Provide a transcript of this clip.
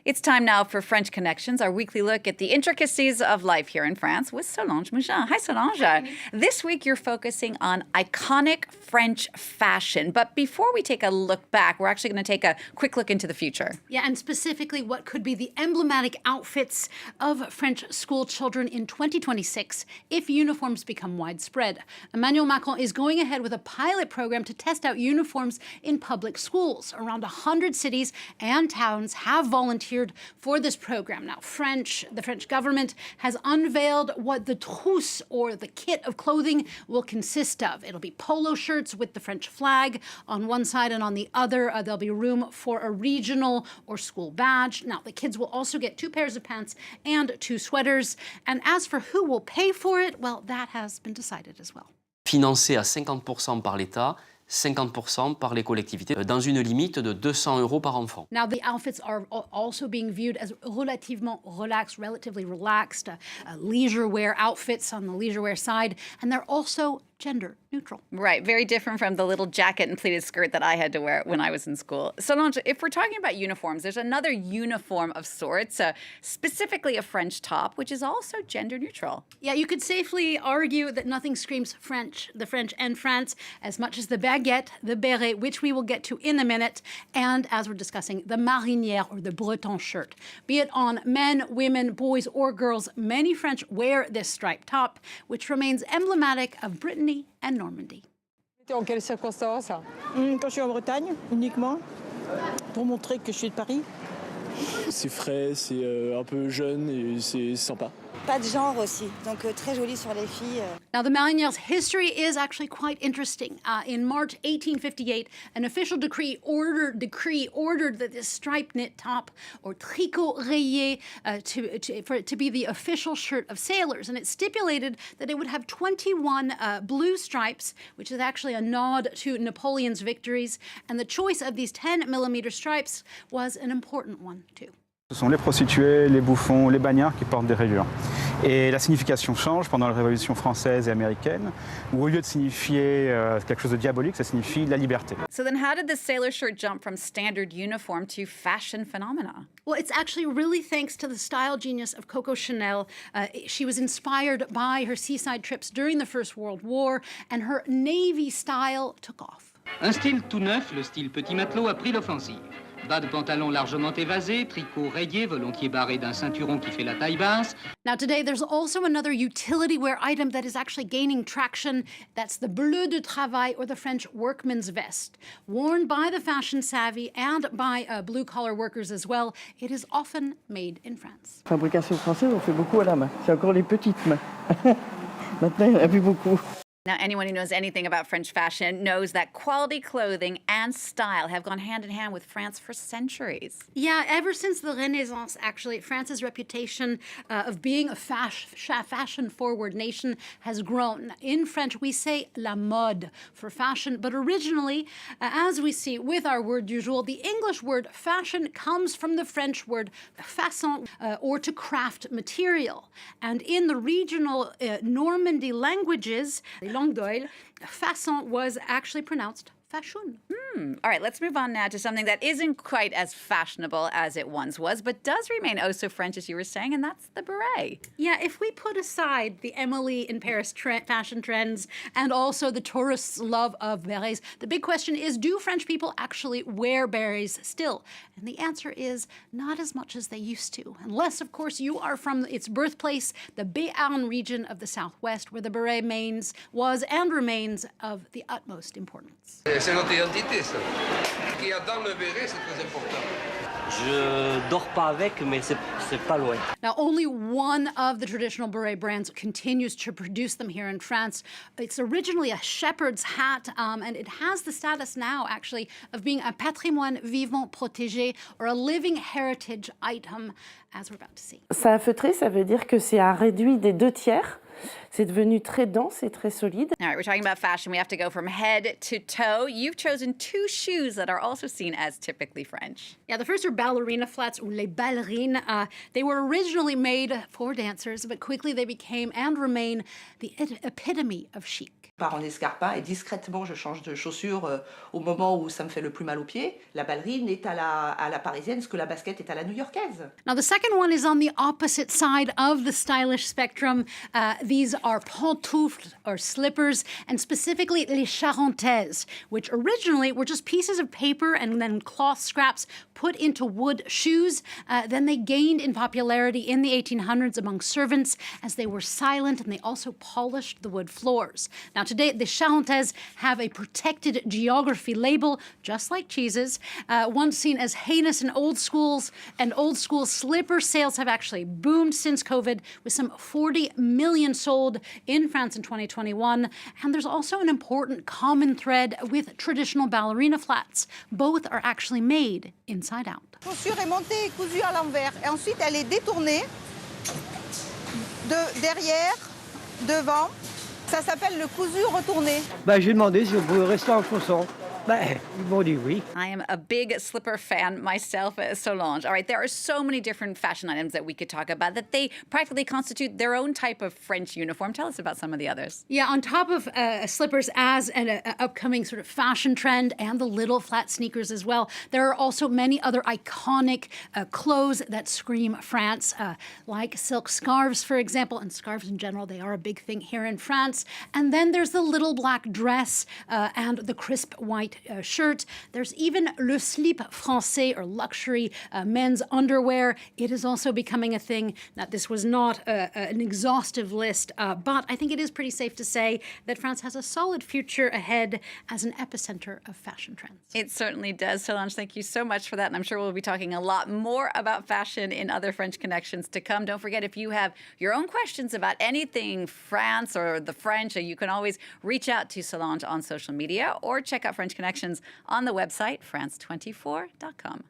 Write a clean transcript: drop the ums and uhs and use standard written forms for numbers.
It's time now for French Connections, our weekly look at the intricacies of life here in France with Solange Mougin. Hi, Solange. Hi. This week, you're focusing on iconic French fashion. But before we take a look back, we're actually going to take a quick look into the future. Yeah, and specifically what could be the emblematic outfits of French school children in 2026 if uniforms become widespread. Emmanuel Macron is going ahead with a pilot program to test out uniforms in public schools. Around 100 cities and towns have volunteered for this program. Now, the French government has unveiled what the trousse, or the kit of clothing, will consist of. It'll be polo shirts with the French flag on one side, and on the other, there'll be room for a regional or school badge. Now, the kids will also get 2 pairs of pants and 2 sweaters. And as for who will pay for it, well, that has been decided as well. Financé à 50% par l'État, 50% par les collectivités, dans une limite de 200 € par enfant. Now, the outfits are also being viewed as relatively relaxed, leisure wear outfits on the leisure wear side, and they're also gender neutral. Right, very different from the little jacket and pleated skirt that I had to wear when I was in school. Solange, if we're talking about uniforms, there's another uniform of sorts, specifically a French top, which is also gender neutral. Yeah, you could safely argue that nothing screams French, the French and France, as much as the baguette, the beret, which we will get to in a minute, and as we're discussing, the marinière, or the breton shirt. Be it on men, women, boys, or girls, many French wear this striped top, which remains emblematic of Brittany and Normandy. En quelles circonstances? Quand je suis en Bretagne, uniquement, pour montrer que je suis de Paris. C'est frais, c'est un peu jeune et c'est sympa. Pas de genre aussi, donc très joli sur les filles. Now, the marinière's history is actually quite interesting. In March 1858, an official decree ordered that this striped knit top, or tricot rayé, for it to be the official shirt of sailors. And it stipulated that it would have 21 blue stripes, which is actually a nod to Napoleon's victories. And the choice of these 10mm stripes was an important one, too. Ce sont les prostituées, les bouffons, les bagnards qui portent des rayures. Et la signification change pendant la Révolution française et américaine, où au lieu de signifier quelque chose de diabolique, ça signifie la liberté. So then how did the sailor shirt jump from standard uniform to fashion phenomena? Well, it's actually really thanks to the style genius of Coco Chanel. She was inspired by her seaside trips during the First World War, and her navy style took off. Un style tout neuf, le style petit matelot, a pris l'offensive. Bas de pantalon largement évasé, tricot rayé, volontiers barré d'un ceinturon qui fait la taille basse. Now today there's also another utility wear item that is actually gaining traction. That's the bleu de travail, or the French workman's vest. Worn by the fashion savvy and by blue-collar workers as well, it is often made in France. Fabrication française, on fait beaucoup à la main. C'est encore les petites mains. Maintenant, il n'y en a plus beaucoup. Now, anyone who knows anything about French fashion knows that quality clothing and style have gone hand in hand with France for centuries. Yeah, ever since the Renaissance, actually, France's reputation of being a fashion-forward nation has grown. In French, we say la mode for fashion, but originally, as we see with our word du jour, the English word fashion comes from the French word façon, or to craft material. And in the regional Normandy languages, Langue d'Oil, façon was actually pronounced fashion. All right, let's move on now to something that isn't quite as fashionable as it once was, but does remain oh so French, as you were saying, and that's the beret. Yeah, if we put aside the Emily in Paris fashion trends and also the tourists' love of berets, the big question is, do French people actually wear berets still? And the answer is not as much as they used to, unless, of course, you are from its birthplace, the Béarn region of the southwest, where the beret was and remains of the utmost importance. C'est notre identité, ça. Qui attend le béret, c'est très important. Je dors pas avec, mais c'est pas loin. Now, only one of the traditional beret brands continues to produce them here in France. It's originally a shepherd's hat, and it has the status now, actually, of being a patrimoine vivant protégé, or a living heritage item, as we're about to see. Ça a feutré, ça veut dire que c'est un réduit des 2/3. C'est devenu très dense et très solide. All right, we're talking about fashion. We have to go from head to toe. You've chosen two shoes that are also seen as typically French. Yeah, the first are ballerina flats, or les ballerines. They were originally made for dancers, but quickly they became and remain the epitome of chic. Par en escarpin et discrètement je change de chaussure au moment où ça me fait le plus mal aux pieds. La ballerine est à la parisienne ce que la basket est à la new-yorkaise. Now the second one is on the opposite side of the stylish spectrum. These are pantoufles or slippers, and specifically les charentaises, which originally were just pieces of paper and then cloth scraps put into wood shoes. Then they gained in popularity in the 1800s among servants as they were silent, and they also polished the wood floors. Now today, the charentaises have a protected geography label, just like cheeses. Once seen as heinous in old school slipper sales have actually boomed since COVID, with some 40 million sold in France in 2021. And there's also an important common thread with traditional ballerina flats. Both are actually made inside out. La chaussure est montée et cousue à l'envers. Et ensuite, elle est détournée de derrière, devant. Ça s'appelle le cousu retourné. J'ai demandé si on pouvait rester en chaussons. Ils m'ont dit oui. I am a big slipper fan myself, Solange. All right, there are so many different fashion items that we could talk about that they practically constitute their own type of French uniform. Tell us about some of the others. Yeah, on top of slippers as an upcoming sort of fashion trend and the little flat sneakers as well, there are also many other iconic clothes that scream France, like silk scarves, for example, and scarves in general. They are a big thing here in France. And then there's the little black dress and the crisp white shirt. There's even le slip français, or luxury men's underwear. It is also becoming a thing. Now, this was not an exhaustive list, but I think it is pretty safe to say that France has a solid future ahead as an epicenter of fashion trends. It certainly does. Solange, thank you so much for that. And I'm sure we'll be talking a lot more about fashion in other French Connections to come. Don't forget, if you have your own questions about anything France or the French, you can always reach out to Solange on social media or check out French Connections on the website, france24.com.